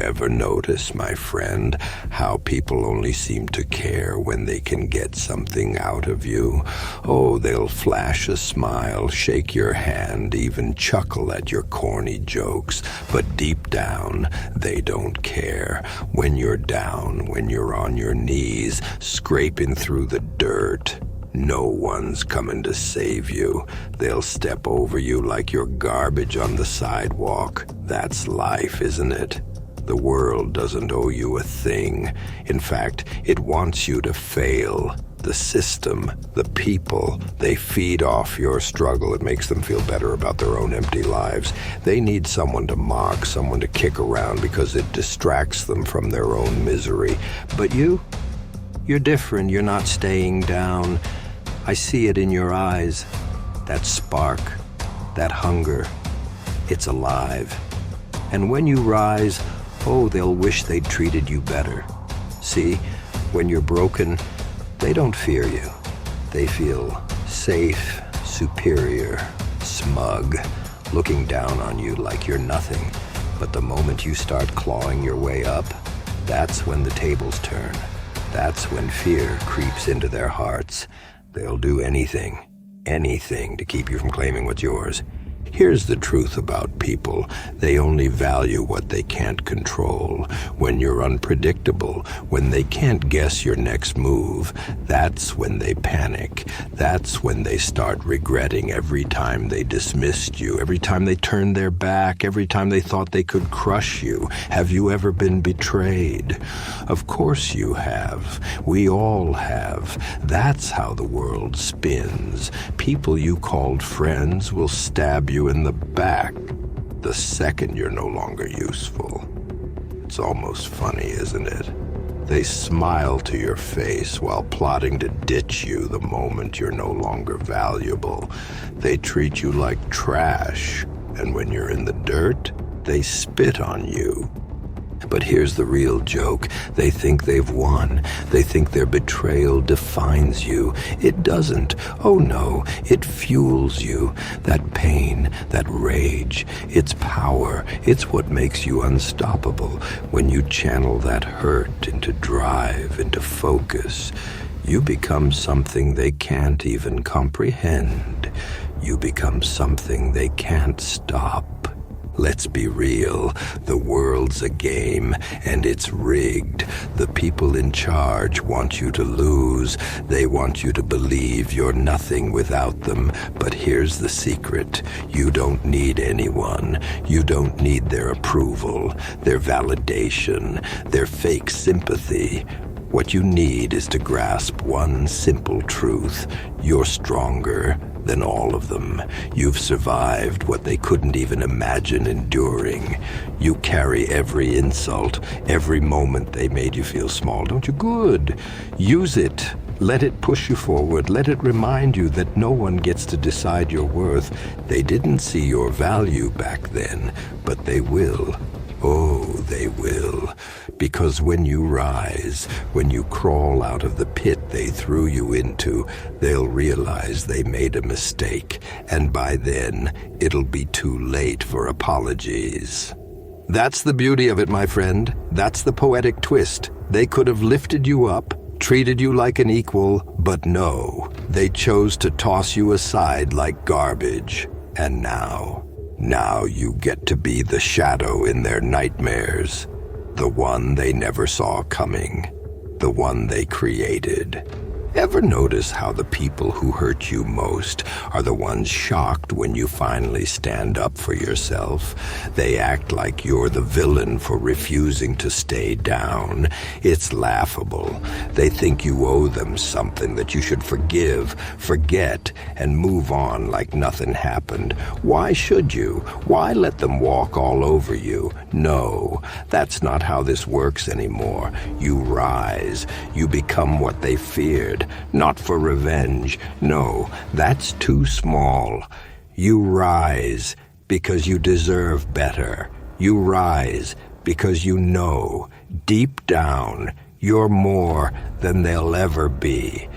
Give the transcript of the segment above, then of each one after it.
Ever notice, my friend, how people only seem to care when they can get something out of you? Oh, they'll flash a smile, shake your hand, even chuckle at your corny jokes, but deep down, they don't care. When you're down, when you're on your knees, scraping through the dirt, no one's coming to save you. They'll step over you like you're garbage on the sidewalk. That's life, isn't it? The world doesn't owe you a thing. In fact, it wants you to fail. The system, the people, they feed off your struggle. It makes them feel better about their own empty lives. They need someone to mock, someone to kick around because it distracts them from their own misery. But you're different. You're not staying down. I see it in your eyes. That spark, that hunger, it's alive. And when you rise, oh, they'll wish they'd treated you better. See, when you're broken, they don't fear you. They feel safe, superior, smug, looking down on you like you're nothing. But the moment you start clawing your way up, that's when the tables turn. That's when fear creeps into their hearts. They'll do anything to keep you from claiming what's yours. Here's the truth about people. They only value what they can't control. When you're unpredictable, when they can't guess your next move, that's when they panic. That's when they start regretting every time they dismissed you, every time they turned their back, every time they thought they could crush you. Have you ever been betrayed? Of course you have. We all have. That's how the world spins. People you called friends will stab you in the back the second you're no longer useful. It's almost funny, isn't it? They smile to your face while plotting to ditch you the moment you're no longer valuable. They treat you like trash, and when you're in the dirt, they spit on you. But here's the real joke. They think they've won. They think their betrayal defines you. It doesn't. Oh no, it fuels you. That pain, that rage, it's power. It's what makes you unstoppable. When you channel that hurt into drive, into focus, you become something they can't even comprehend. You become something they can't stop. Let's be real. The world's a game, and it's rigged. The people in charge want you to lose. They want you to believe you're nothing without them. But here's the secret. You don't need anyone. You don't need their approval, their validation, their fake sympathy. What you need is to grasp one simple truth. You're stronger than all of them. You've survived what they couldn't even imagine enduring. You carry every insult, every moment they made you feel small. Don't you? Good. Use it. Let it push you forward. Let it remind you that no one gets to decide your worth. They didn't see your value back then, but they will. Oh, they will. Because when you rise, when you crawl out of the pit they threw you into, they'll realize they made a mistake. And by then, it'll be too late for apologies. That's the beauty of it, my friend. That's the poetic twist. They could have lifted you up, treated you like an equal, but no. They chose to toss you aside like garbage. And now you get to be the shadow in their nightmares, the one they never saw coming, the one they created. Ever notice how the people who hurt you most are the ones shocked when you finally stand up for yourself? They act like you're the villain for refusing to stay down. It's laughable. They think you owe them something, that you should forgive, forget, and move on like nothing happened. Why should you? Why let them walk all over you? No, that's not how this works anymore. You rise. You become what they feared. Not for revenge. No, that's too small. You rise because you deserve better. You rise because you know, deep down, you're more than they'll ever be.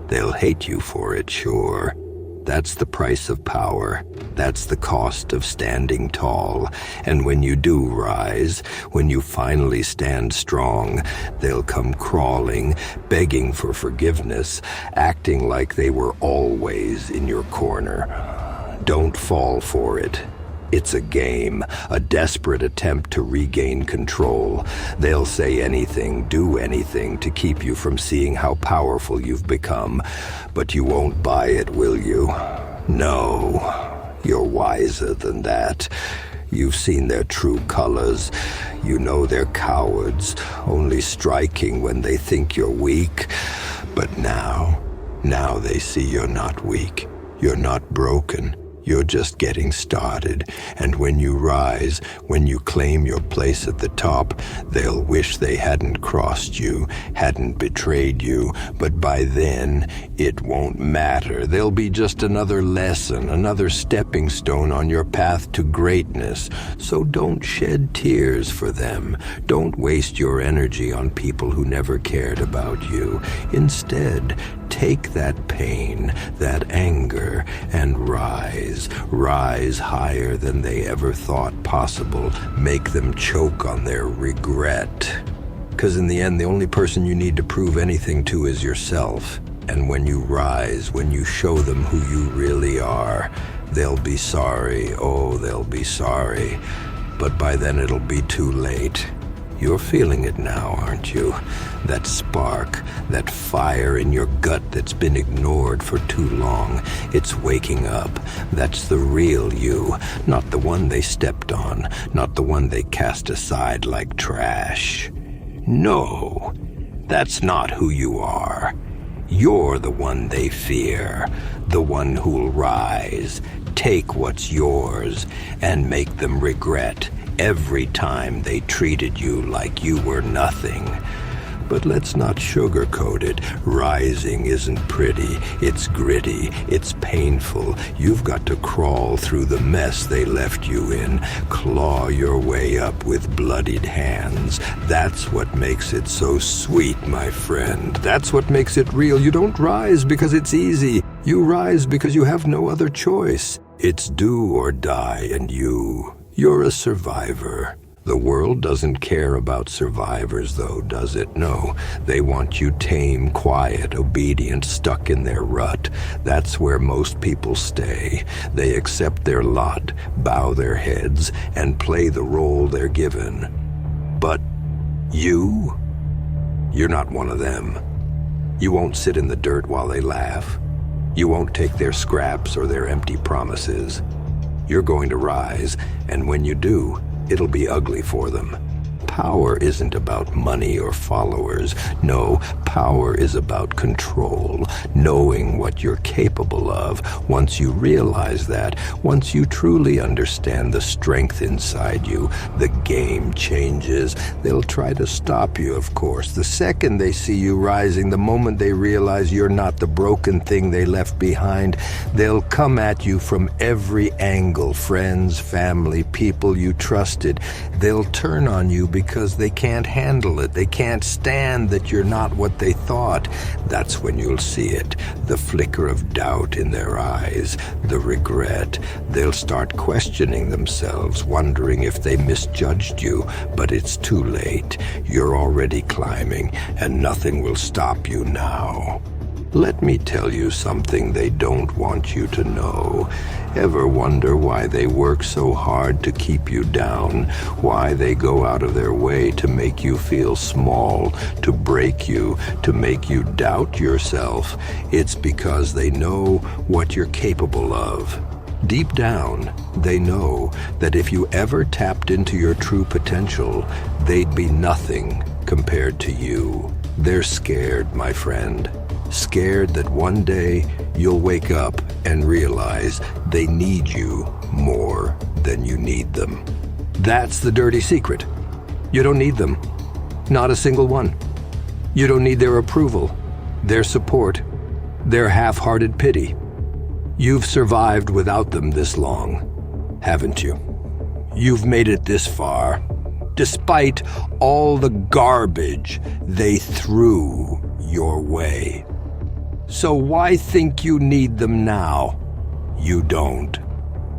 They'll hate you for it, sure, That's the price of power. That's the cost of standing tall. And when you do rise, when you finally stand strong, they'll come crawling, begging for forgiveness, acting like they were always in your corner. Don't fall for it. It's a game, a desperate attempt to regain control. They'll say anything, do anything to keep you from seeing how powerful you've become. But you won't buy it, will you? No, you're wiser than that. You've seen their true colors. You know they're cowards, only striking when they think you're weak. But now they see you're not weak. You're not broken. You're just getting started, and when you rise, when you claim your place at the top, they'll wish they hadn't crossed you, hadn't betrayed you, but by then, it won't matter. They'll be just another lesson, another stepping stone on your path to greatness. So don't shed tears for them. Don't waste your energy on people who never cared about you. Instead, take that pain, that anger, and rise higher than they ever thought possible. Make them choke on their regret. Because in the end, the only person you need to prove anything to is yourself. And when you rise, when you show them who you really are, they'll be sorry. Oh, they'll be sorry. But by then it'll be too late. You're feeling it now, aren't you? That spark, that fire in your gut that's been ignored for too long. It's waking up. That's the real you, not the one they stepped on, not the one they cast aside like trash. No, that's not who you are. You're the one they fear, the one who'll rise, take what's yours, and make them regret every time they treated you like you were nothing. But let's not sugarcoat it. Rising isn't pretty. It's gritty. It's painful. You've got to crawl through the mess they left you in. Claw your way up with bloodied hands. That's what makes it so sweet, my friend. That's what makes it real. You don't rise because it's easy. You rise because you have no other choice. It's do or die, and you're a survivor. The world doesn't care about survivors, though, does it? No. They want you tame, quiet, obedient, stuck in their rut. That's where most people stay. They accept their lot, bow their heads, and play the role they're given. But you're not one of them. You won't sit in the dirt while they laugh. You won't take their scraps or their empty promises. You're going to rise, and when you do, it'll be ugly for them. Power isn't about money or followers. No, power is about control, knowing what you're capable of. Once you realize that, once you truly understand the strength inside you, the game changes. They'll try to stop you, of course. The second they see you rising, the moment they realize you're not the broken thing they left behind, they'll come at you from every angle. Friends, family, people you trusted. They'll turn on you because they can't handle it. They can't stand that you're not what they thought. That's when you'll see it. The flicker of doubt in their eyes, the regret. They'll start questioning themselves, wondering if they misjudged you. But it's too late. You're already climbing, and nothing will stop you now. Let me tell you something they don't want you to know. Ever wonder why they work so hard to keep you down? Why they go out of their way to make you feel small, to break you, to make you doubt yourself? It's because they know what you're capable of. Deep down, they know that if you ever tapped into your true potential, they'd be nothing compared to you. They're scared, my friend. Scared that one day you'll wake up and realize they need you more than you need them. That's the dirty secret. You don't need them. Not a single one. You don't need their approval, their support, their half-hearted pity. You've survived without them this long, haven't you? You've made it this far, despite all the garbage they threw your way. So why think you need them now? You don't.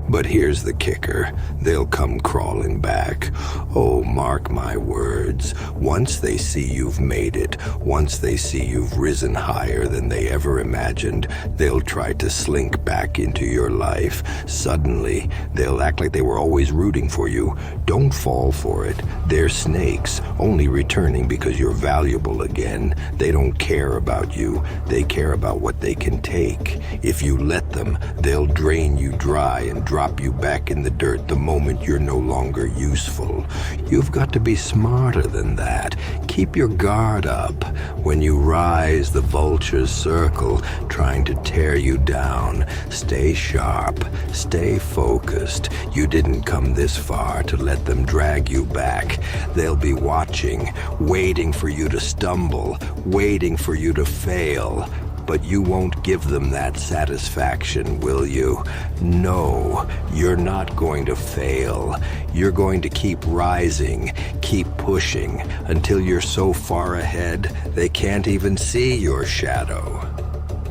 But here's the kicker. They'll come crawling back. Oh, mark my words. Once they see you've made it, once they see you've risen higher than they ever imagined, they'll try to slink back into your life. Suddenly, they'll act like they were always rooting for you. Don't fall for it. They're snakes, only returning because you're valuable again. They don't care about you. They care about what they can take. If you let them, they'll drain you dry and drop you back in the dirt the moment you're no longer useful. You've got to be smarter than that. Keep your guard up. When you rise, the vultures circle, trying to tear you down. Stay sharp. Stay focused. You didn't come this far to let them drag you back. They'll be watching, waiting for you to stumble, waiting for you to fail. But you won't give them that satisfaction, will you? No, you're not going to fail. You're going to keep rising, keep pushing, until you're so far ahead they can't even see your shadow.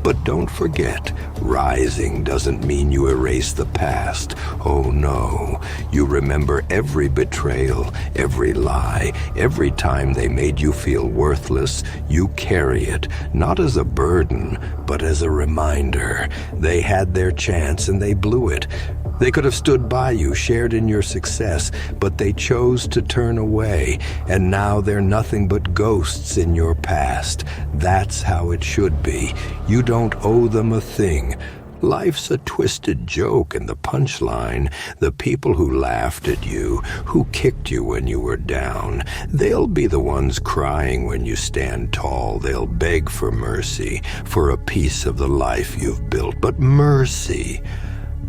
But don't forget, rising doesn't mean you erase the past. Oh no, you remember every betrayal, every lie, every time they made you feel worthless. You carry it, not as a burden, but as a reminder. They had their chance and they blew it. They could have stood by you, shared in your success, but they chose to turn away, and now they're nothing but ghosts in your past. That's how it should be. You don't owe them a thing. Life's a twisted joke, and the punchline, the people who laughed at you, who kicked you when you were down, they'll be the ones crying when you stand tall. They'll beg for mercy, for a piece of the life you've built. But mercy,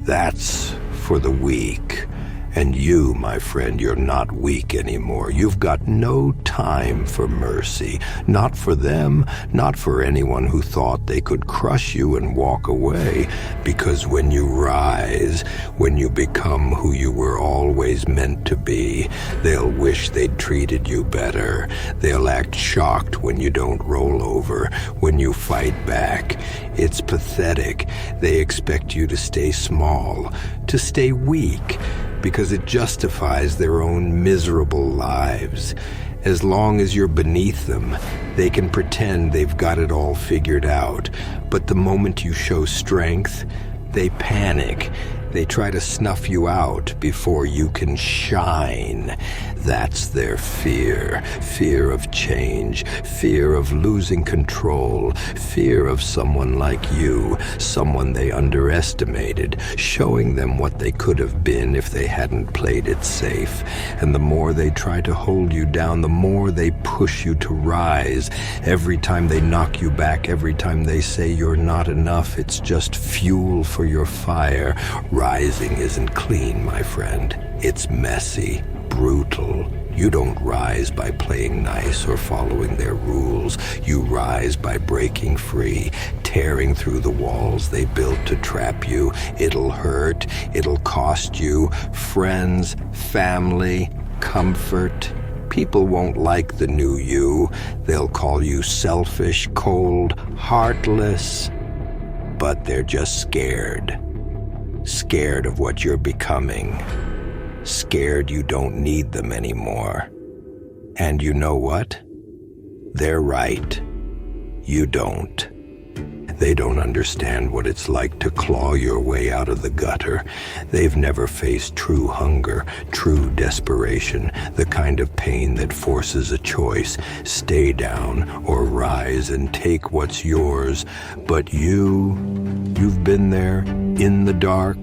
that's for the weak. And you, my friend, you're not weak anymore. You've got no time for mercy. Not for them, not for anyone who thought they could crush you and walk away. Because when you rise, when you become who you were always meant to be, they'll wish they'd treated you better. They'll act shocked when you don't roll over, when you fight back. It's pathetic. They expect you to stay small, to stay weak, because it justifies their own miserable lives. As long as you're beneath them, they can pretend they've got it all figured out. But the moment you show strength, they panic. They try to snuff you out before you can shine. That's their fear. Fear of change. Fear of losing control. Fear of someone like you. Someone they underestimated. Showing them what they could have been if they hadn't played it safe. And the more they try to hold you down, the more they push you to rise. Every time they knock you back, every time they say you're not enough, it's just fuel for your fire. Rising isn't clean, my friend. It's messy, brutal. You don't rise by playing nice or following their rules. You rise by breaking free, tearing through the walls they built to trap you. It'll hurt. It'll cost you friends, family, comfort. People won't like the new you. They'll call you selfish, cold, heartless. But they're just scared. Scared of what you're becoming. Scared you don't need them anymore. And you know what? They're right. You don't. They don't understand what it's like to claw your way out of the gutter. They've never faced true hunger, true desperation, the kind of pain that forces a choice. Stay down or rise and take what's yours. But you've been there, in the dark,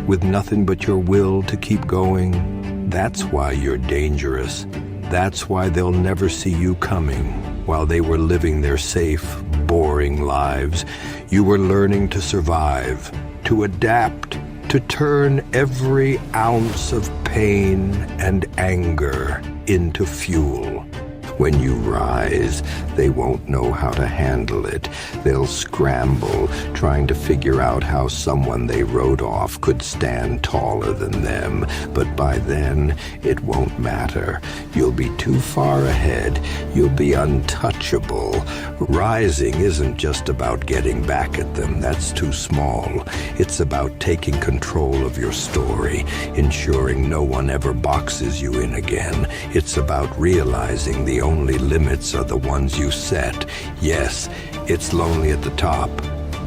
with nothing but your will to keep going. That's why you're dangerous. That's why they'll never see you coming. While they were living their safe, boring lives, you were learning to survive, to adapt, to turn every ounce of pain and anger into fuel. When you rise, they won't know how to handle it. They'll scramble, trying to figure out how someone they wrote off could stand taller than them. But by then, it won't matter. You'll be too far ahead. You'll be untouchable. Rising isn't just about getting back at them. That's too small. It's about taking control of your story, ensuring no one ever boxes you in again. It's about realizing the only limits are the ones you set. Yes, it's lonely at the top.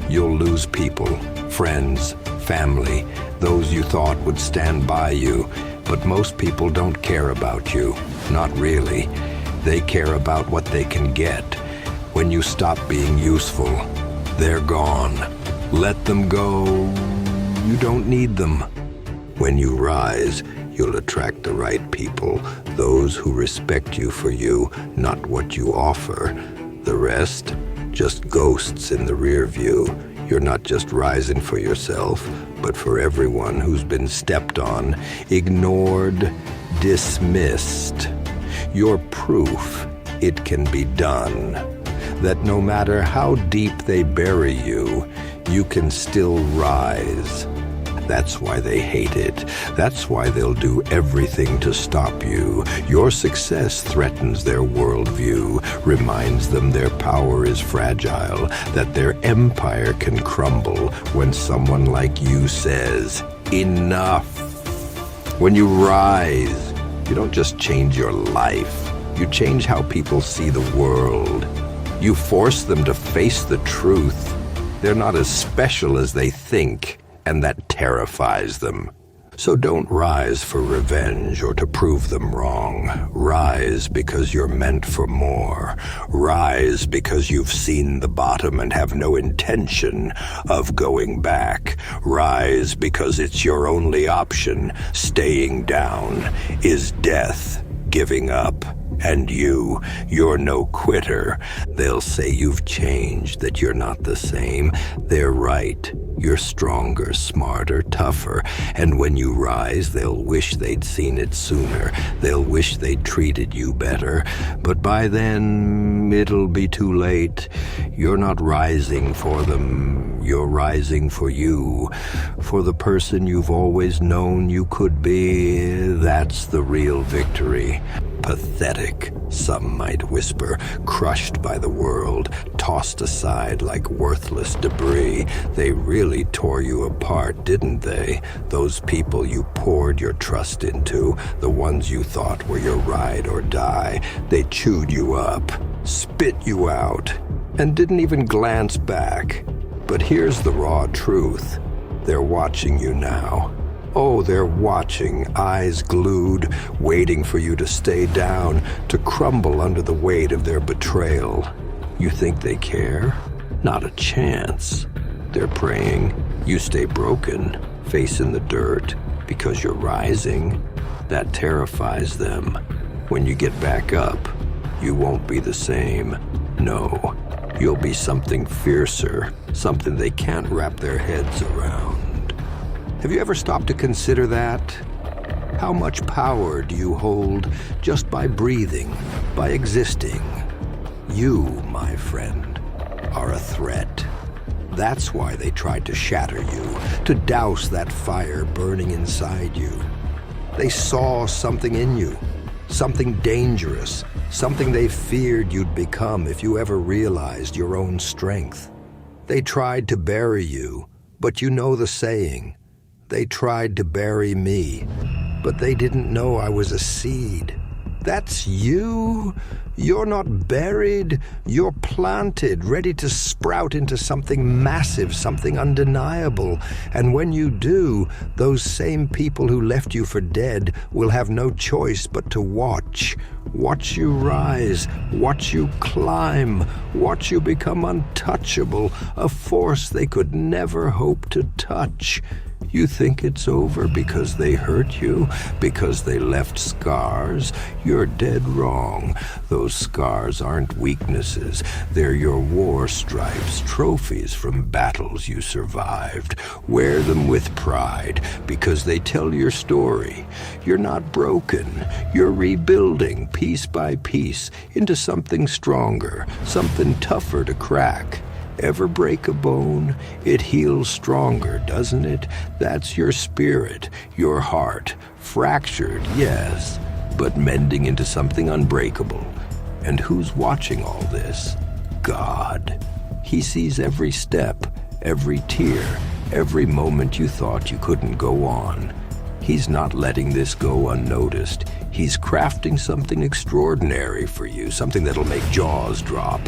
You'll lose people, friends, family, those you thought would stand by you. But most people don't care about you. Not really. They care about what they can get. When you stop being useful, they're gone. Let them go. You don't need them. When you rise, you'll attract the right people, those who respect you for you, not what you offer. The rest, just ghosts in the rear view. You're not just rising for yourself, but for everyone who's been stepped on, ignored, dismissed. You're proof it can be done. That no matter how deep they bury you, you can still rise. That's why they hate it. That's why they'll do everything to stop you. Your success threatens their worldview, reminds them their power is fragile, that their empire can crumble when someone like you says, "Enough." When you rise, you don't just change your life. You change how people see the world. You force them to face the truth. They're not as special as they think. And that terrifies them. So don't rise for revenge or to prove them wrong. Rise because you're meant for more. Rise because you've seen the bottom and have no intention of going back. Rise because it's your only option. Staying down is death, giving up. And you're no quitter. They'll say you've changed, that you're not the same. They're right. You're stronger, smarter, tougher. And when you rise, they'll wish they'd seen it sooner. They'll wish they'd treated you better. But by then, it'll be too late. You're not rising for them. You're rising for you. For the person you've always known you could be. That's the real victory. Pathetic, some might whisper, crushed by the world, tossed aside like worthless debris. They really tore you apart, didn't they? Those people you poured your trust into, the ones you thought were your ride or die. They chewed you up, spit you out, and didn't even glance back. But here's the raw truth. They're watching you now. Oh, they're watching, eyes glued, waiting for you to stay down, to crumble under the weight of their betrayal. You think they care? Not a chance. They're praying you stay broken, face in the dirt, because you're rising. That terrifies them. When you get back up, you won't be the same. No, you'll be something fiercer, something they can't wrap their heads around. Have you ever stopped to consider that? How much power do you hold just by breathing, by existing? You, my friend, are a threat. That's why they tried to shatter you, to douse that fire burning inside you. They saw something in you, something dangerous, something they feared you'd become if you ever realized your own strength. They tried to bury you, but you know the saying. They tried to bury me, but they didn't know I was a seed. That's you? You're not buried. You're planted, ready to sprout into something massive, something undeniable. And when you do, those same people who left you for dead will have no choice but to watch. Watch you rise, watch you climb, watch you become untouchable, a force they could never hope to touch. You think it's over because they hurt you, because they left scars? You're dead wrong. Those scars aren't weaknesses. They're your war stripes, trophies from battles you survived. Wear them with pride because they tell your story. You're not broken. You're rebuilding piece by piece into something stronger, something tougher to crack. Ever break a bone? It heals stronger, doesn't it? That's your spirit, your heart. Fractured, yes, but mending into something unbreakable. And who's watching all this? God. He sees every step, every tear, every moment you thought you couldn't go on. He's not letting this go unnoticed. He's crafting something extraordinary for you, something that'll make jaws drop.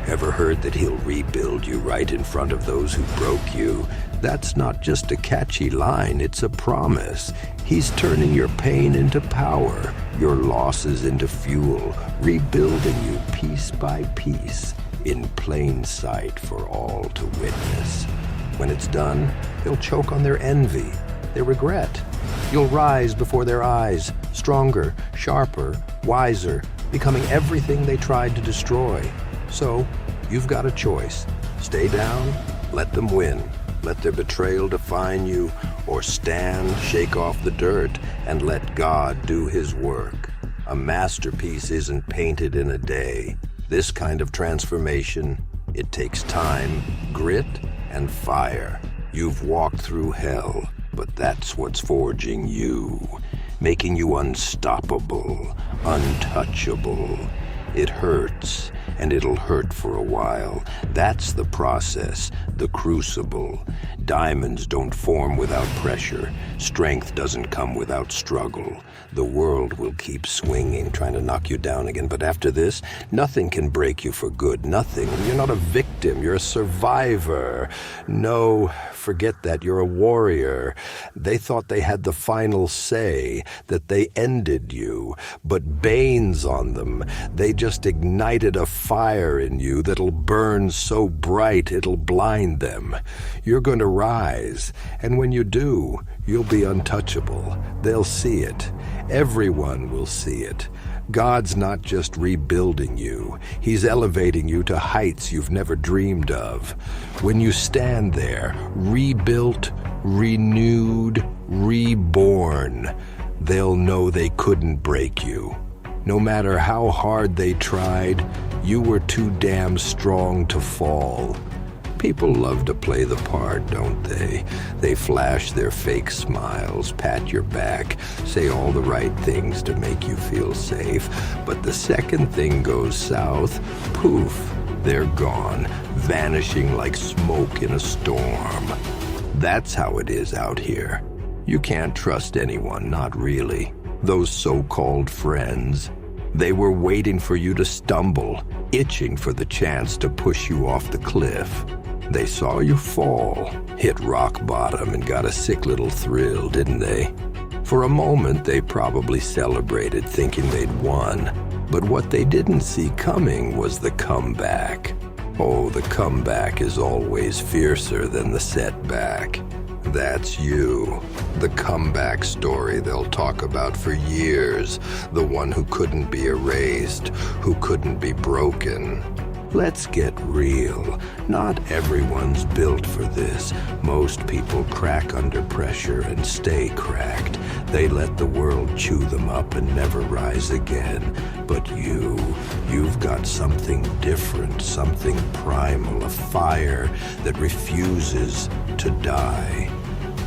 Ever heard that he'll rebuild you right in front of those who broke you? That's not just a catchy line, it's a promise. He's turning your pain into power, your losses into fuel, rebuilding you piece by piece, in plain sight for all to witness. When it's done, they'll choke on their envy, their regret. You'll rise before their eyes, stronger, sharper, wiser, becoming everything they tried to destroy. So, you've got a choice. Stay down, let them win. Let their betrayal define you, or stand, shake off the dirt, and let God do his work. A masterpiece isn't painted in a day. This kind of transformation, it takes time, grit, and fire. You've walked through hell, but that's what's forging you, making you unstoppable, untouchable. It hurts, and it'll hurt for a while. That's the process, the crucible. Diamonds don't form without pressure. Strength doesn't come without struggle. The world will keep swinging, trying to knock you down again. But after this, nothing can break you for good. Nothing. You're not a victim. You're a survivor. No, forget that. You're a warrior. They thought they had the final say, that they ended you. But Bane's on them. They just ignited a fire in you that'll burn so bright it'll blind them. You're going to rise, and when you do, you'll be untouchable. They'll see it. Everyone will see it. God's not just rebuilding you. He's elevating you to heights you've never dreamed of. When you stand there, rebuilt, renewed, reborn, they'll know they couldn't break you. No matter how hard they tried, you were too damn strong to fall. People love to play the part, don't they? They flash their fake smiles, pat your back, say all the right things to make you feel safe. But the second thing goes south, poof, they're gone, vanishing like smoke in a storm. That's how it is out here. You can't trust anyone, not really. Those so-called friends. They were waiting for you to stumble, itching for the chance to push you off the cliff. They saw you fall, hit rock bottom, and got a sick little thrill, didn't they? For a moment, they probably celebrated, thinking they'd won. But what they didn't see coming was the comeback. Oh, the comeback is always fiercer than the setback. That's you. The comeback story they'll talk about for years. The one who couldn't be erased, who couldn't be broken. Let's get real. Not everyone's built for this. Most people crack under pressure and stay cracked. They let the world chew them up and never rise again. But you've got something different, something primal, a fire that refuses to die.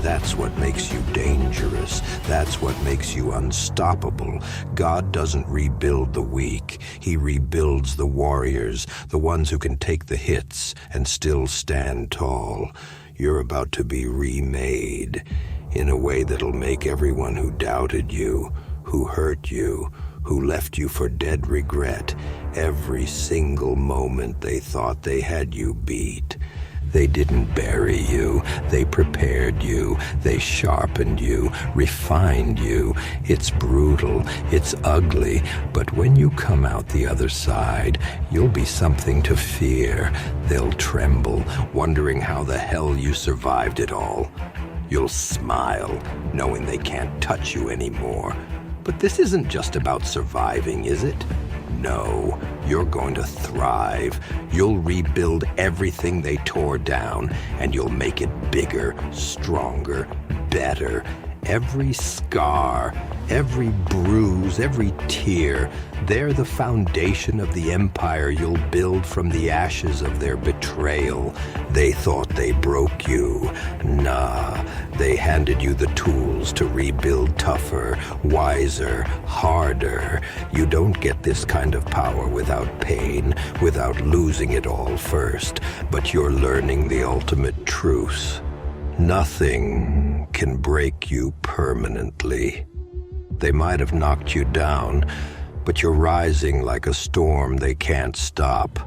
That's what makes you dangerous. That's what makes you unstoppable. God doesn't rebuild the weak. He rebuilds the warriors, the ones who can take the hits and still stand tall. You're about to be remade in a way that'll make everyone who doubted you, who hurt you, who left you for dead regret, every single moment they thought they had you beat. They didn't bury you, they prepared you, they sharpened you, refined you. It's brutal, it's ugly, but when you come out the other side, you'll be something to fear. They'll tremble, wondering how the hell you survived it all. You'll smile, knowing they can't touch you anymore. But this isn't just about surviving, is it? No, you're going to thrive. You'll rebuild everything they tore down, and you'll make it bigger, stronger, better. Every scar, every bruise, every tear, they're the foundation of the empire you'll build from the ashes of their betrayal. They thought they broke you. Nah, they handed you the tools to rebuild tougher, wiser, harder. You don't get this kind of power without pain, without losing it all first. But you're learning the ultimate truth. Nothing can break you permanently. They might have knocked you down, but you're rising like a storm they can't stop.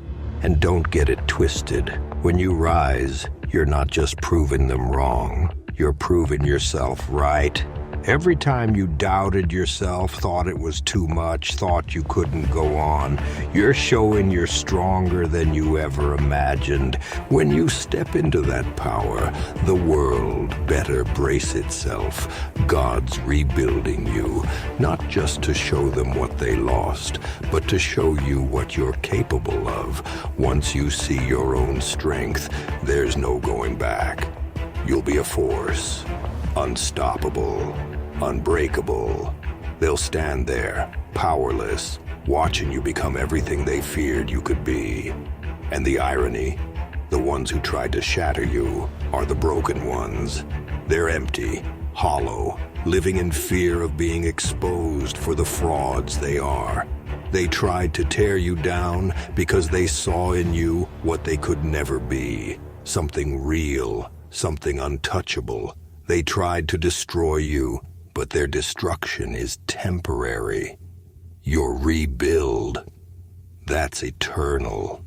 And don't get it twisted. When you rise, you're not just proving them wrong. You're proving yourself right. Every time you doubted yourself, thought it was too much, thought you couldn't go on, you're showing you're stronger than you ever imagined. When you step into that power, the world better brace itself. God's rebuilding you, not just to show them what they lost, but to show you what you're capable of. Once you see your own strength, there's no going back. You'll be a force. Unstoppable, unbreakable. They'll stand there, powerless, watching you become everything they feared you could be. And the irony, the ones who tried to shatter you are the broken ones. They're empty, hollow, living in fear of being exposed for the frauds they are. They tried to tear you down because they saw in you what they could never be, something real, something untouchable. They tried to destroy you, but their destruction is temporary. Your rebuild, that's eternal.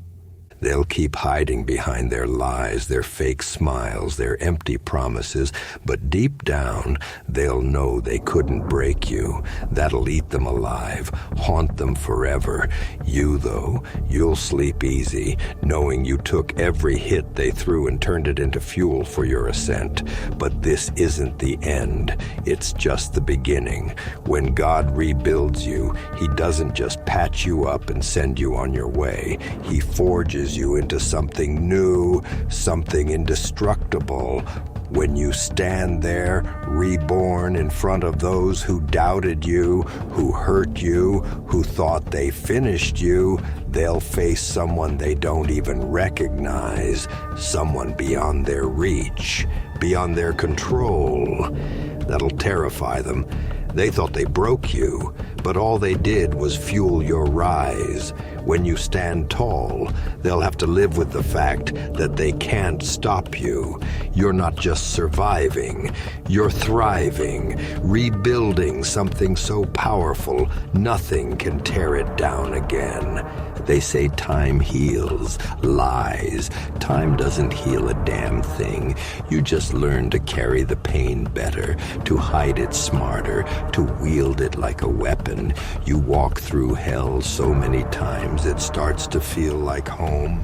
They'll keep hiding behind their lies, their fake smiles, their empty promises, but deep down, they'll know they couldn't break you. That'll eat them alive, haunt them forever. You, though, you'll sleep easy, knowing you took every hit they threw and turned it into fuel for your ascent. But this isn't the end. It's just the beginning. When God rebuilds you, He doesn't just patch you up and send you on your way. He forges you into something new, something indestructible. When you stand there, reborn in front of those who doubted you, who hurt you, who thought they finished you, they'll face someone they don't even recognize, someone beyond their reach, beyond their control. That'll terrify them. They thought they broke you, but all they did was fuel your rise. When you stand tall, they'll have to live with the fact that they can't stop you. You're not just surviving, you're thriving, rebuilding something so powerful, nothing can tear it down again. They say time heals. Lies. Time doesn't heal a damn thing. You just learn to carry the pain better, to hide it smarter, to wield it like a weapon. You walk through hell so many times it starts to feel like home.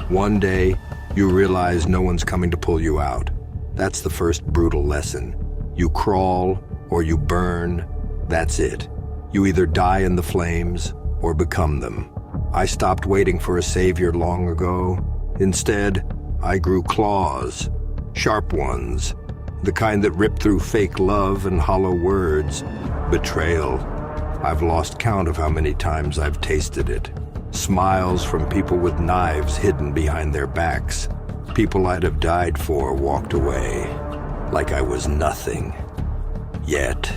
One day, you realize no one's coming to pull you out. That's the first brutal lesson. You crawl or you burn. That's it. You either die in the flames or become them. I stopped waiting for a savior long ago. Instead, I grew claws, sharp ones, the kind that rip through fake love and hollow words. Betrayal. I've lost count of how many times I've tasted it. Smiles from people with knives hidden behind their backs. People I'd have died for walked away, like I was nothing. Yet,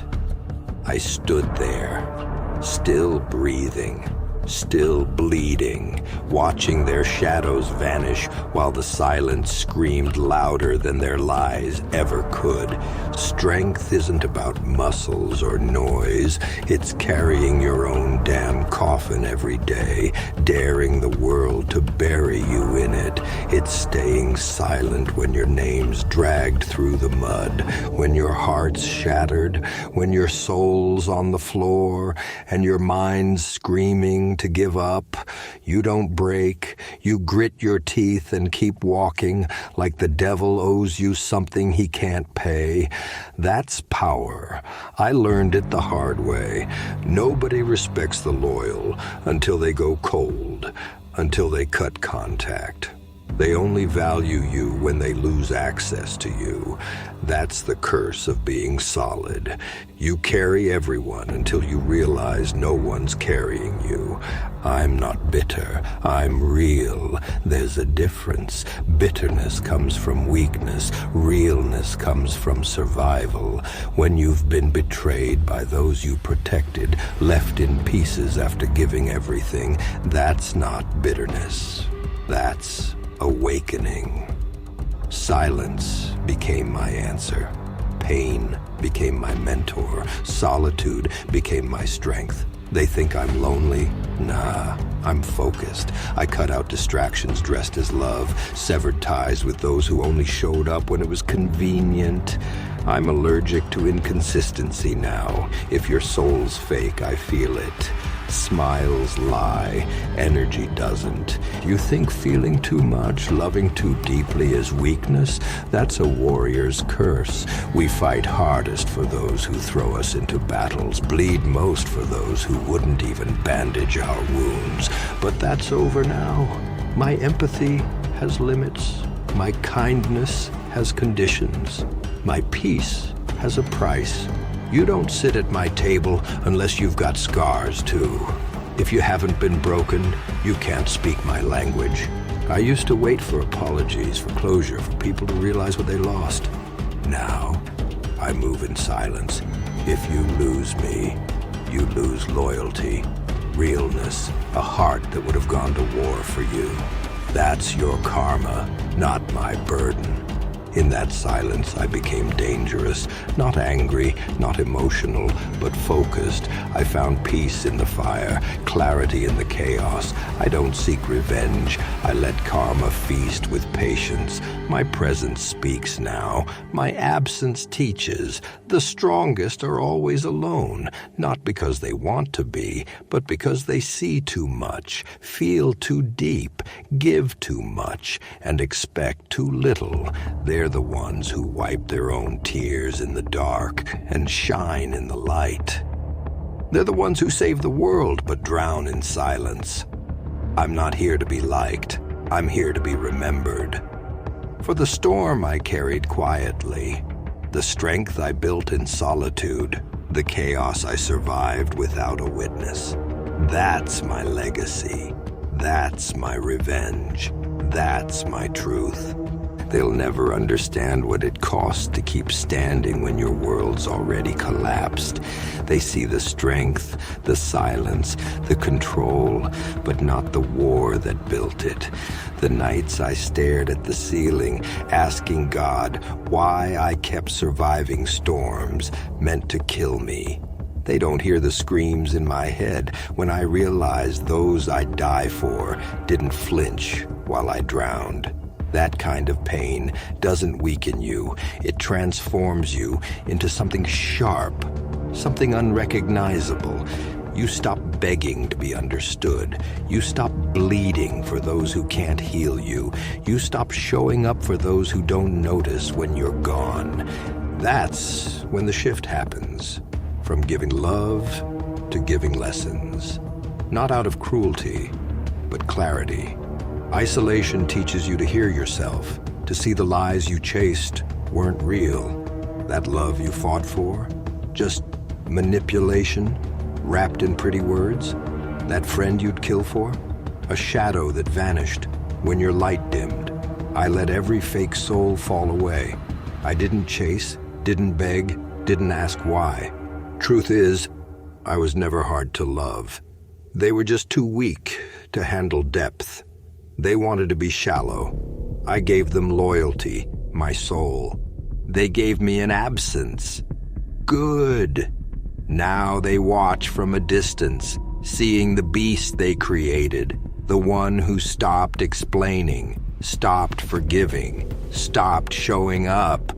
I stood there, still breathing, still bleeding, watching their shadows vanish while the silence screamed louder than their lies ever could. Strength isn't about muscles or noise. It's carrying your own damn coffin every day, daring the world to bury you in it. It's staying silent when your name's dragged through the mud, when your heart's shattered, when your soul's on the floor, and your mind's screaming to give up. You don't break. You grit your teeth and keep walking like the devil owes you something he can't pay. That's power. I learned it the hard way. Nobody respects the loyal until they go cold, until they cut contact. They only value you when they lose access to you. That's the curse of being solid. You carry everyone until you realize no one's carrying you. I'm not bitter. I'm real. There's a difference. Bitterness comes from weakness. Realness comes from survival. When you've been betrayed by those you protected, left in pieces after giving everything, that's not bitterness. That's awakening. Silence became my answer. Pain became my mentor. Solitude became my strength. They think I'm lonely? Nah, I'm focused. I cut out distractions dressed as love, severed ties with those who only showed up when it was convenient. I'm allergic to inconsistency now. If your soul's fake, I feel it. Smiles lie, energy doesn't. You think feeling too much, loving too deeply is weakness? That's a warrior's curse. We fight hardest for those who throw us into battles, bleed most for those who wouldn't even bandage our wounds. But that's over now. My empathy has limits. My kindness has conditions. My peace has a price. You don't sit at my table unless you've got scars, too. If you haven't been broken, you can't speak my language. I used to wait for apologies, for closure, for people to realize what they lost. Now, I move in silence. If you lose me, you lose loyalty, realness, a heart that would have gone to war for you. That's your karma, not my burden. In that silence, I became dangerous, not angry, not emotional, but focused. I found peace in the fire, clarity in the chaos. I don't seek revenge. I let karma feast with patience. My presence speaks now. My absence teaches. The strongest are always alone, not because they want to be, but because they see too much, feel too deep, give too much, and expect too little. They're the ones who wipe their own tears in the dark and shine in the light. They're the ones who save the world but drown in silence. I'm not here to be liked. I'm here to be remembered. For the storm I carried quietly, the strength I built in solitude, the chaos I survived without a witness. That's my legacy. That's my revenge. That's my truth. They'll never understand what it costs to keep standing when your world's already collapsed. They see the strength, the silence, the control, but not the war that built it. The nights I stared at the ceiling, asking God why I kept surviving storms meant to kill me. They don't hear the screams in my head when I realized those I'd die for didn't flinch while I drowned. That kind of pain doesn't weaken you. It transforms you into something sharp, something unrecognizable. You stop begging to be understood. You stop bleeding for those who can't heal you. You stop showing up for those who don't notice when you're gone. That's when the shift happens, from giving love to giving lessons. Not out of cruelty, but clarity. Isolation teaches you to hear yourself, to see the lies you chased weren't real. That love you fought for, just manipulation wrapped in pretty words. That friend you'd kill for, a shadow that vanished when your light dimmed. I let every fake soul fall away. I didn't chase, didn't beg, didn't ask why. Truth is, I was never hard to love. They were just too weak to handle depth. They wanted to be shallow. I gave them loyalty, my soul. They gave me an absence. Good. Now they watch from a distance, seeing the beast they created, the one who stopped explaining, stopped forgiving, stopped showing up.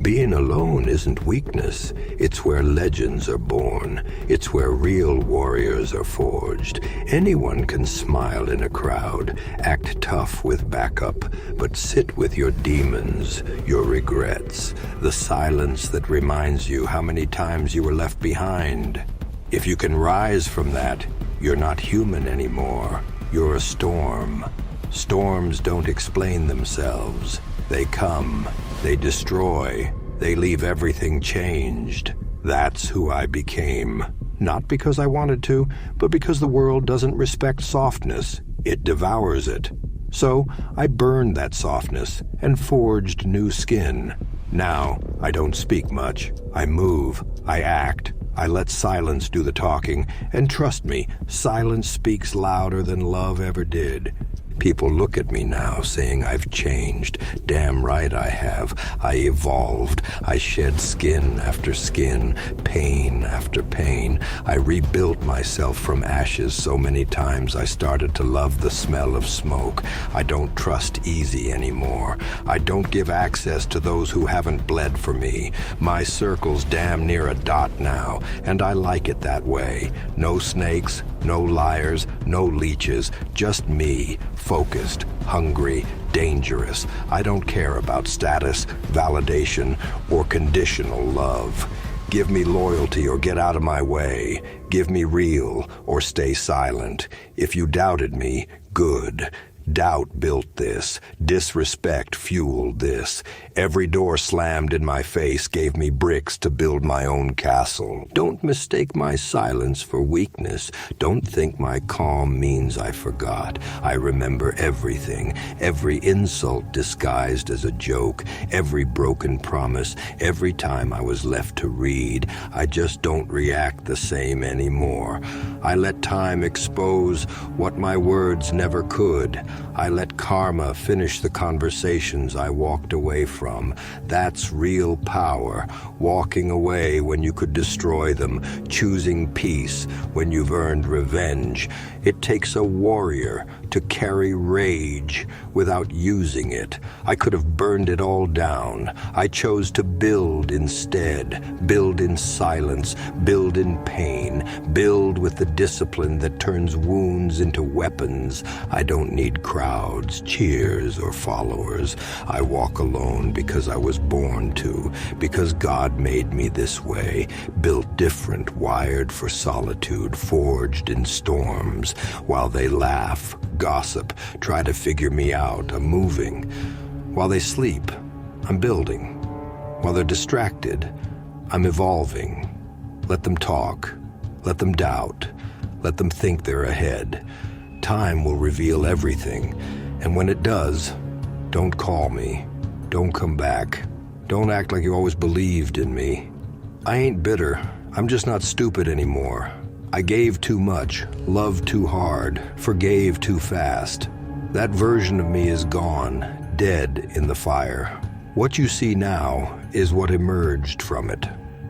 Being alone isn't weakness. It's where legends are born. It's where real warriors are forged. Anyone can smile in a crowd, act tough with backup, but sit with your demons, your regrets, the silence that reminds you how many times you were left behind. If you can rise from that, you're not human anymore. You're a storm. Storms don't explain themselves. They come, they destroy, they leave everything changed. That's who I became. Not because I wanted to, but because the world doesn't respect softness. It devours it. So I burned that softness and forged new skin. Now, I don't speak much. I move, I act. I let silence do the talking, and trust me, silence speaks louder than love ever did. People look at me now, saying I've changed. Damn right I have. I evolved. I shed skin after skin, pain after pain. I rebuilt myself from ashes so many times I started to love the smell of smoke. I don't trust easy anymore. I don't give access to those who haven't bled for me. My circle's damn near a dot now, and I like it that way. No snakes, no liars, no leeches, just me. Focused, hungry, dangerous. I don't care about status, validation, or conditional love. Give me loyalty or get out of my way. Give me real or stay silent. If you doubted me, good. Doubt built this. Disrespect fueled this. Every door slammed in my face gave me bricks to build my own castle. Don't mistake my silence for weakness. Don't think my calm means I forgot. I remember everything. Every insult disguised as a joke. Every broken promise. Every time I was left to read. I just don't react the same anymore. I let time expose what my words never could. I let karma finish the conversations I walked away from. That's real power. Walking away when you could destroy them. Choosing peace when you've earned revenge. It takes a warrior to carry rage without using it. I could have burned it all down. I chose to build instead. Build in silence. Build in pain. Build with the discipline that turns wounds into weapons. I don't need crowds, cheers, or followers. I walk alone because I was born to, because God made me this way, built different, wired for solitude, forged in storms. While they laugh, gossip, try to figure me out, I'm moving. While they sleep, I'm building. While they're distracted, I'm evolving. Let them talk. Let them doubt. Let them think they're ahead. Time will reveal everything, and when it does, don't call me. Don't come back. Don't act like you always believed in me. I ain't bitter. I'm just not stupid anymore. I gave too much, loved too hard, forgave too fast. That version of me is gone, dead in the fire. What you see now is what emerged from it.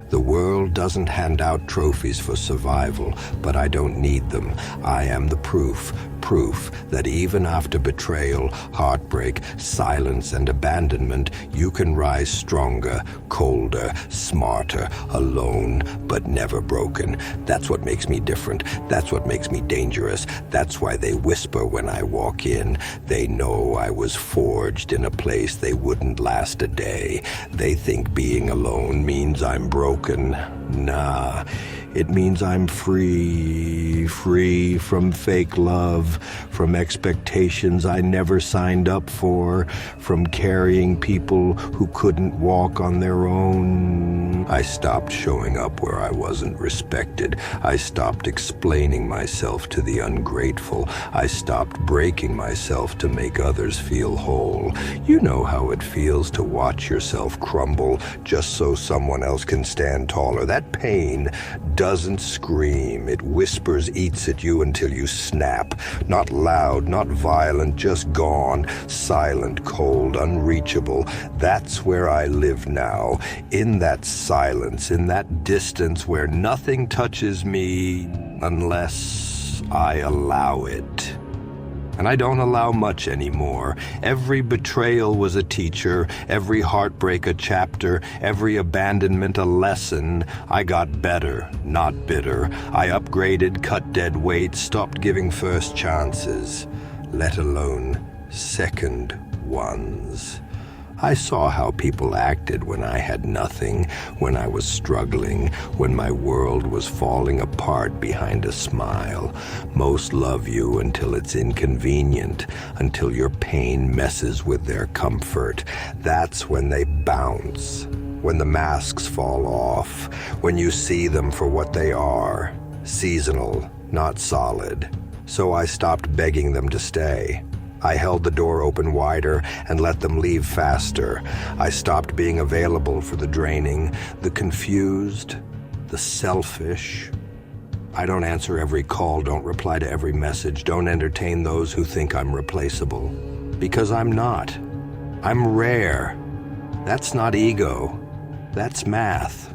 The world doesn't hand out trophies for survival, but I don't need them. I am the proof that even after betrayal, heartbreak, silence, and abandonment, you can rise stronger, colder, smarter, alone, but never broken. That's what makes me different. That's what makes me dangerous. That's why they whisper when I walk in. They know I was forged in a place they wouldn't last a day. They think being alone means I'm broken. Nah, it means I'm free from fake love, from expectations I never signed up for, from carrying people who couldn't walk on their own. I stopped showing up where I wasn't respected. I stopped explaining myself to the ungrateful. I stopped breaking myself to make others feel whole. You know how it feels to watch yourself crumble just so someone else can stand taller. That pain doesn't scream. It whispers, eats at you until you snap. Not loud, not violent, just gone. Silent, cold, unreachable. That's where I live now. In that silence, in that distance where nothing touches me unless I allow it. And I don't allow much anymore. Every betrayal was a teacher, every heartbreak a chapter, every abandonment a lesson. I got better, not bitter. I upgraded, cut dead weight, stopped giving first chances, let alone second ones. I saw how people acted when I had nothing, when I was struggling, when my world was falling apart behind a smile. Most love you until it's inconvenient, until your pain messes with their comfort. That's when they bounce, when the masks fall off, when you see them for what they are, seasonal, not solid. So I stopped begging them to stay. I held the door open wider and let them leave faster. I stopped being available for the draining, the confused, the selfish. I don't answer every call, don't reply to every message, don't entertain those who think I'm replaceable. Because I'm not. I'm rare. That's not ego. That's math.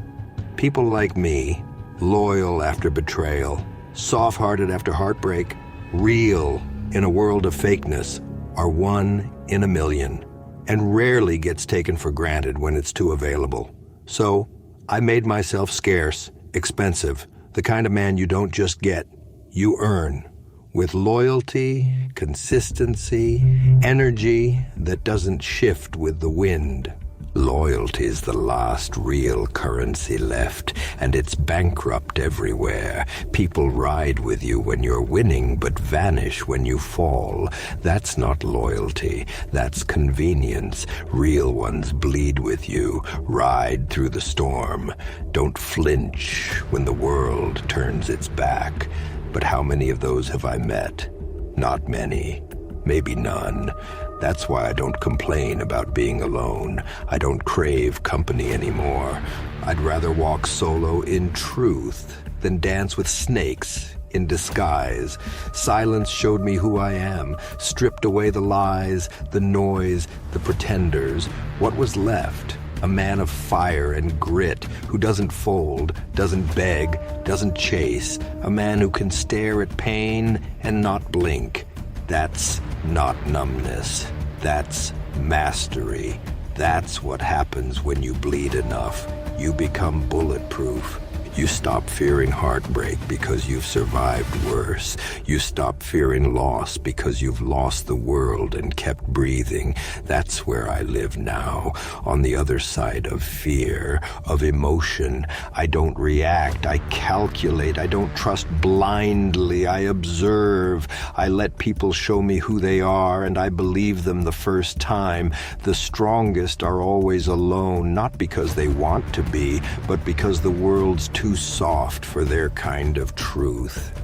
People like me, loyal after betrayal, soft-hearted after heartbreak, real in a world of fakeness, are 1 in a million, and rarely gets taken for granted when it's too available. So I made myself scarce, expensive, the kind of man you don't just get, you earn, with loyalty, consistency, energy that doesn't shift with the wind. Loyalty's the last real currency left, and it's bankrupt everywhere. People ride with you when you're winning, but vanish when you fall. That's not loyalty, that's convenience. Real ones bleed with you, ride through the storm. Don't flinch when the world turns its back. But how many of those have I met? Not many, maybe none. That's why I don't complain about being alone. I don't crave company anymore. I'd rather walk solo in truth than dance with snakes in disguise. Silence showed me who I am, stripped away the lies, the noise, the pretenders. What was left? A man of fire and grit, who doesn't fold, doesn't beg, doesn't chase. A man who can stare at pain and not blink. That's not numbness. That's mastery. That's what happens when you bleed enough. You become bulletproof. You stop fearing heartbreak because you've survived worse. You stop fearing loss because you've lost the world and kept breathing. That's where I live now, on the other side of fear, of emotion. I don't react, I calculate, I don't trust blindly, I observe. I let people show me who they are, and I believe them the first time. The strongest are always alone, not because they want to be, but because the world's too soft for their kind of truth.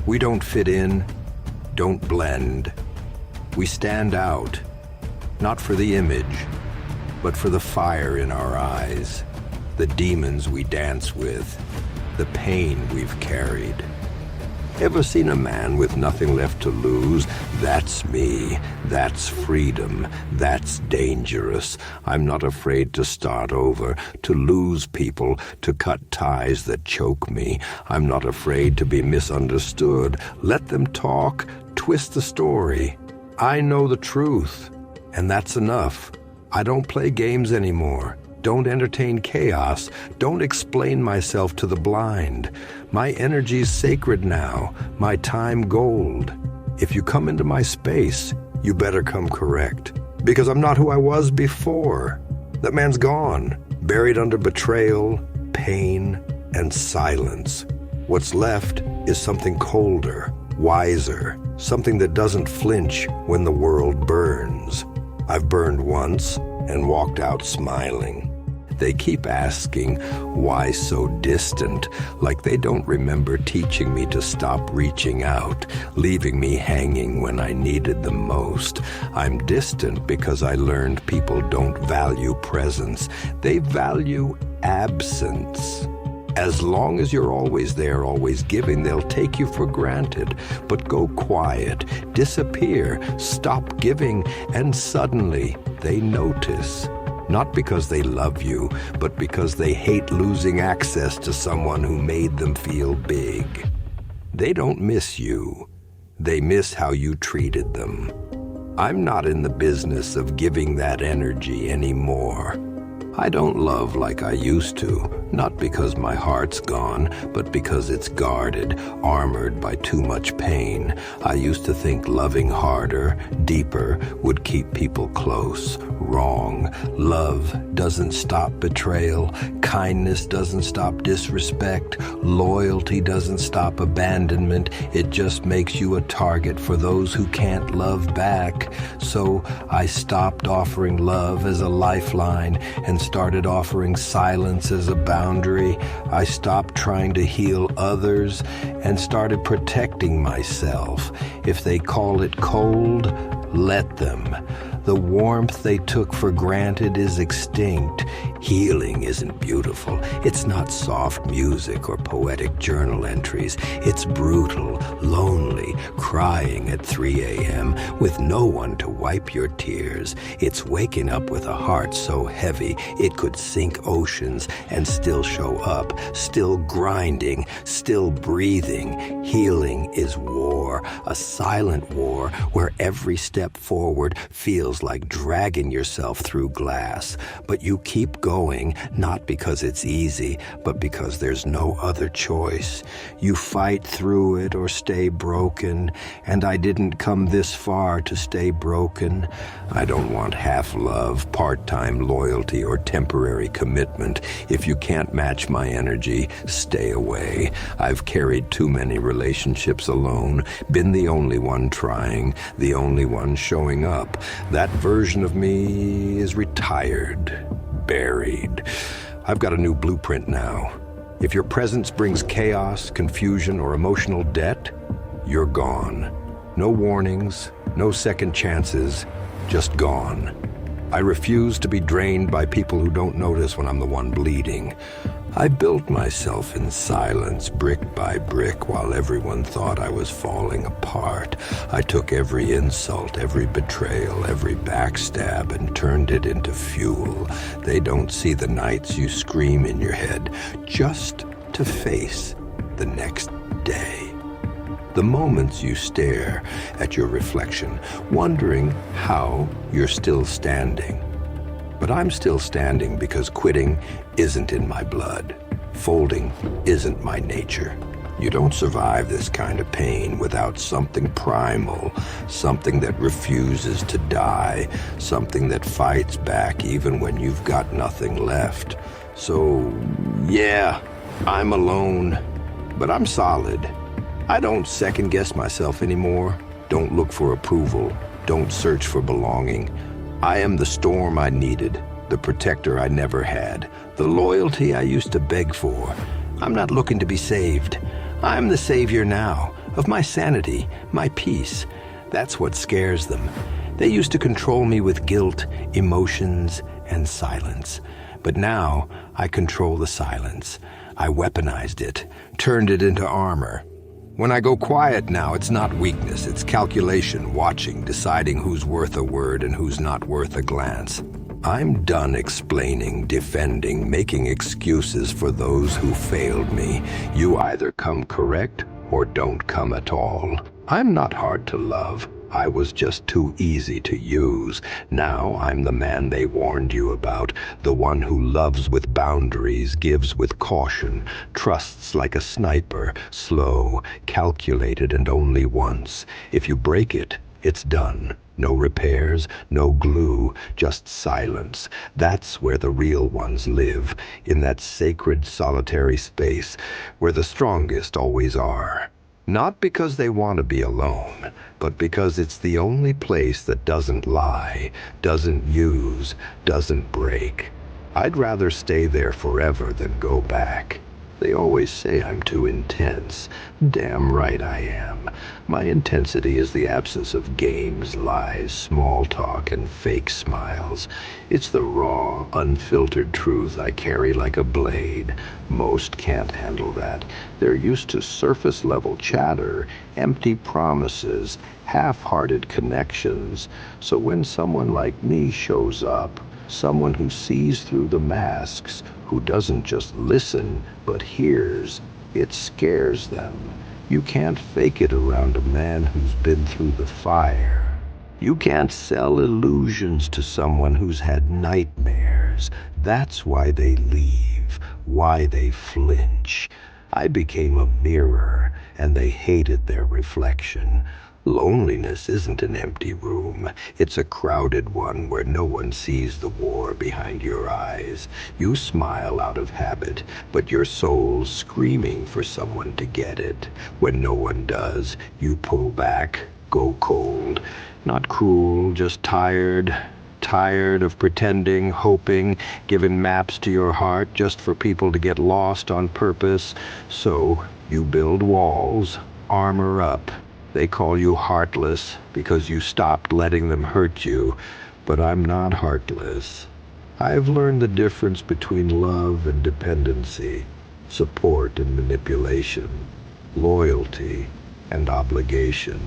We don't fit in, don't blend. We stand out, not for the image, but for the fire in our eyes, the demons we dance with, the pain we've carried. Ever seen a man with nothing left to lose? That's me. That's freedom. That's dangerous. I'm not afraid to start over, to lose people, to cut ties that choke me. I'm not afraid to be misunderstood. Let them talk, twist the story. I know the truth, and that's enough. I don't play games anymore. Don't entertain chaos. Don't explain myself to the blind. My energy's sacred now, my time gold. If you come into my space, you better come correct. Because I'm not who I was before. That man's gone, buried under betrayal, pain, and silence. What's left is something colder, wiser, something that doesn't flinch when the world burns. I've burned once and walked out smiling. They keep asking, why so distant? Like they don't remember teaching me to stop reaching out, leaving me hanging when I needed them most. I'm distant because I learned people don't value presence. They value absence. As long as you're always there, always giving, they'll take you for granted. But go quiet, disappear, stop giving, and suddenly they notice. Not because they love you, but because they hate losing access to someone who made them feel big. They don't miss you. They miss how you treated them. I'm not in the business of giving that energy anymore. I don't love like I used to, not because my heart's gone, but because it's guarded, armored by too much pain. I used to think loving harder, deeper, would keep people close. Wrong. Love doesn't stop betrayal. Kindness doesn't stop disrespect. Loyalty doesn't stop abandonment. It just makes you a target for those who can't love back. So I stopped offering love as a lifeline and started offering silence as a boundary. I stopped trying to heal others and started protecting myself. If they call it cold, let them. The warmth they took for granted is extinct. Healing isn't beautiful. It's not soft music or poetic journal entries. It's brutal, lonely, crying at 3 a.m. with no one to wipe your tears. It's waking up with a heart so heavy it could sink oceans and still show up, still grinding, still breathing. Healing is war, a silent war where every step forward feels like dragging yourself through glass. But you keep going, not because it's easy, but because there's no other choice. You fight through it or stay broken, and I didn't come this far to stay broken. I don't want half love, part-time loyalty, or temporary commitment. If you can't match my energy, stay away. I've carried too many relationships alone, been the only one trying, the only one showing up. That version of me is retired, buried. I've got a new blueprint now. If your presence brings chaos, confusion, or emotional debt, you're gone. No warnings, no second chances, just gone. I refuse to be drained by people who don't notice when I'm the one bleeding. I built myself in silence, brick by brick, while everyone thought I was falling apart. I took every insult, every betrayal, every backstab, and turned it into fuel. They don't see the nights you scream in your head, just to face the next day. The moments you stare at your reflection, wondering how you're still standing. But I'm still standing because quitting isn't in my blood. Folding isn't my nature. You don't survive this kind of pain without something primal, something that refuses to die, something that fights back even when you've got nothing left. So, yeah, I'm alone, but I'm solid. I don't second-guess myself anymore. Don't look for approval. Don't search for belonging. I am the storm I needed, the protector I never had, the loyalty I used to beg for. I'm not looking to be saved. I'm the savior now, of my sanity, my peace. That's what scares them. They used to control me with guilt, emotions, and silence. But now I control the silence. I weaponized it, turned it into armor. When I go quiet now, it's not weakness, it's calculation, watching, deciding who's worth a word and who's not worth a glance. I'm done explaining, defending, making excuses for those who failed me. You either come correct or don't come at all. I'm not hard to love. I was just too easy to use. Now I'm the man they warned you about, the one who loves with boundaries, gives with caution, trusts like a sniper, slow, calculated, and only once. If you break it, it's done. No repairs, no glue, just silence. That's where the real ones live, in that sacred solitary space where the strongest always are. Not because they want to be alone, but because it's the only place that doesn't lie, doesn't use, doesn't break. I'd rather stay there forever than go back. They always say I'm too intense. Damn right I am. My intensity is the absence of games, lies, small talk, and fake smiles. It's the raw, unfiltered truth I carry like a blade. Most can't handle that. They're used to surface-level chatter, empty promises, half-hearted connections. So when someone like me shows up, someone who sees through the masks, who doesn't just listen, but hears, it scares them. You can't fake it around a man who's been through the fire. You can't sell illusions to someone who's had nightmares. That's why they leave, why they flinch. I became a mirror, and they hated their reflection. Loneliness isn't an empty room. It's a crowded one where no one sees the war behind your eyes. You smile out of habit, but your soul's screaming for someone to get it. When no one does, you pull back, go cold. Not cruel, just tired. Tired of pretending, hoping, giving maps to your heart just for people to get lost on purpose. So you build walls, armor up. They call you heartless because you stopped letting them hurt you. But I'm not heartless. I've learned the difference between love and dependency, support and manipulation, loyalty and obligation.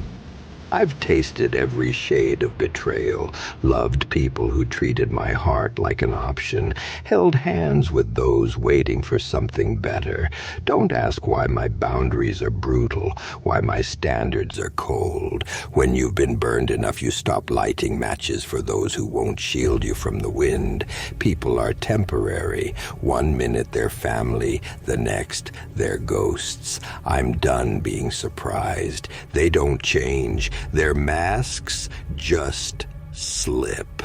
I've tasted every shade of betrayal, loved people who treated my heart like an option, held hands with those waiting for something better. Don't ask why my boundaries are brutal, why my standards are cold. When you've been burned enough, you stop lighting matches for those who won't shield you from the wind. People are temporary. One minute they're family, the next they're ghosts. I'm done being surprised. They don't change. Their masks just slip.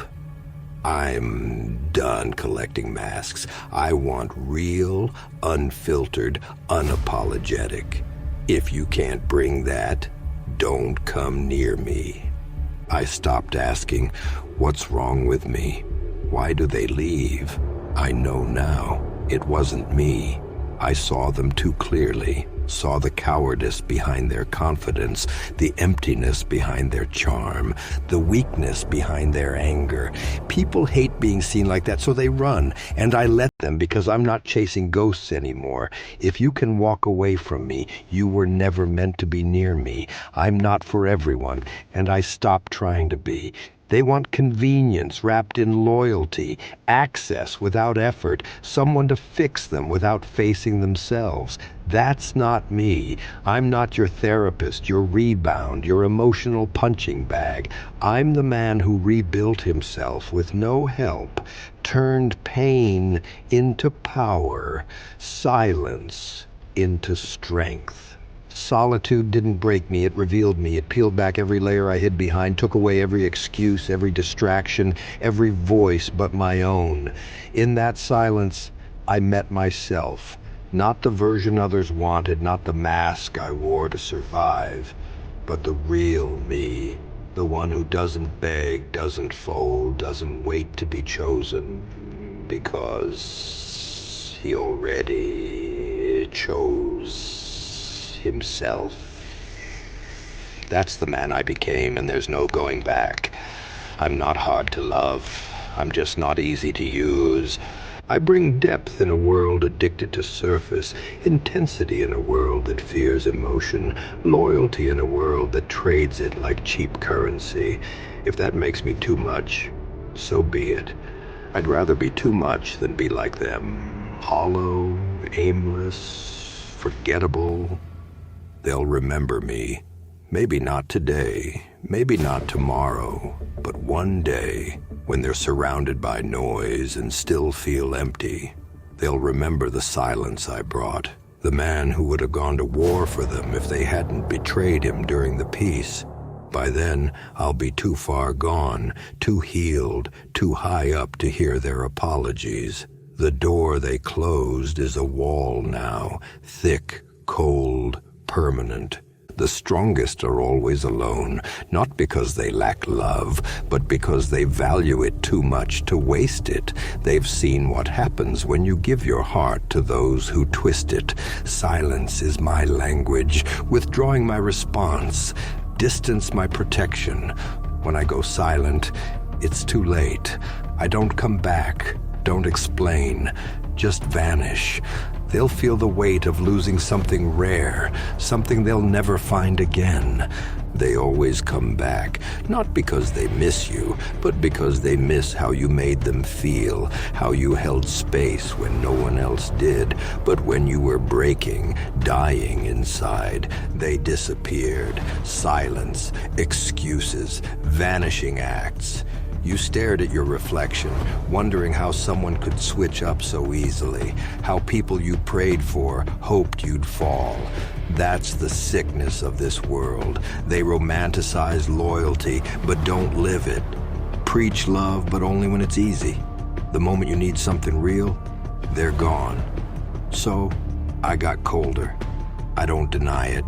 I'm done collecting masks. I want real, unfiltered, unapologetic. If you can't bring that, don't come near me. I stopped asking, what's wrong with me? Why do they leave? I know now. It wasn't me. I saw them too clearly, saw the cowardice behind their confidence, the emptiness behind their charm, the weakness behind their anger. People hate being seen like that, so they run, and I let them because I'm not chasing ghosts anymore. If you can walk away from me, you were never meant to be near me. I'm not for everyone, and I stopped trying to be. They want convenience wrapped in loyalty, access without effort, someone to fix them without facing themselves. That's not me. I'm not your therapist, your rebound, your emotional punching bag. I'm the man who rebuilt himself with no help, turned pain into power, silence into strength. Solitude didn't break me, it revealed me. It peeled back every layer I hid behind, took away every excuse, every distraction, every voice but my own. In that silence, I met myself. Not the version others wanted, not the mask I wore to survive, but the real me. The one who doesn't beg, doesn't fold, doesn't wait to be chosen, because he already chose himself. That's the man I became, and there's no going back. I'm not hard to love. I'm just not easy to use. I bring depth in a world addicted to surface, intensity in a world that fears emotion, loyalty in a world that trades it like cheap currency. If that makes me too much, so be it. I'd rather be too much than be like them. Hollow, aimless, forgettable. They'll remember me. Maybe not today, maybe not tomorrow, but one day, when they're surrounded by noise and still feel empty, they'll remember the silence I brought, the man who would have gone to war for them if they hadn't betrayed him during the peace. By then, I'll be too far gone, too healed, too high up to hear their apologies. The door they closed is a wall now, thick, cold, permanent. The strongest are always alone, not because they lack love, but because they value it too much to waste it. They've seen what happens when you give your heart to those who twist it. Silence is my language, withdrawing my response, distance my protection. When I go silent, it's too late. I don't come back, don't explain, just vanish. They'll feel the weight of losing something rare, something they'll never find again. They always come back, not because they miss you, but because they miss how you made them feel, how you held space when no one else did. But when you were breaking, dying inside, they disappeared. Silence, excuses, vanishing acts. You stared at your reflection, wondering how someone could switch up so easily, how people you prayed for hoped you'd fall. That's the sickness of this world. They romanticize loyalty, but don't live it. Preach love, but only when it's easy. The moment you need something real, they're gone. So, I got colder. I don't deny it.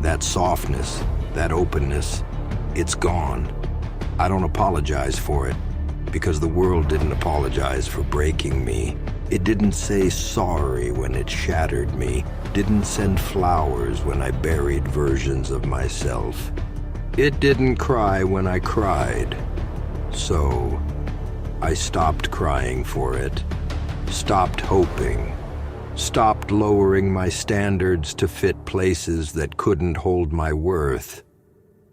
That softness, that openness, it's gone. I don't apologize for it, because the world didn't apologize for breaking me. It didn't say sorry when it shattered me, didn't send flowers when I buried versions of myself. It didn't cry when I cried. So, I stopped crying for it, stopped hoping, stopped lowering my standards to fit places that couldn't hold my worth.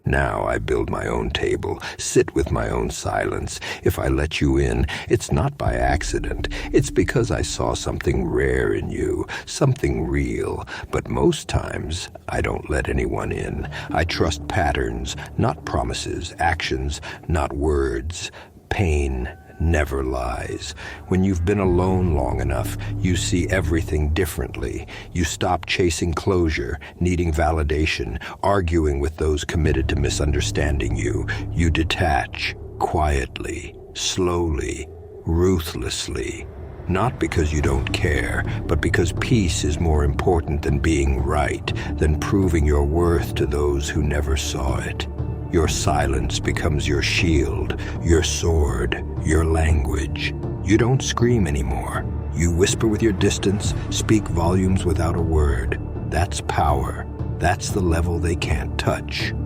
Now I build my own table, sit with my own silence. If I let you in, it's not by accident. It's because I saw something rare in you, something real. But most times, I don't let anyone in. I trust patterns, not promises, actions, not words. Pain never lies. When you've been alone long enough, you see everything differently. You stop chasing closure, needing validation, arguing with those committed to misunderstanding you. You detach, quietly, slowly, ruthlessly. Not because you don't care, but because peace is more important than being right, than proving your worth to those who never saw it. Your silence becomes your shield, your sword, your language. You don't scream anymore. You whisper with your distance, speak volumes without a word. That's power. That's the level they can't touch.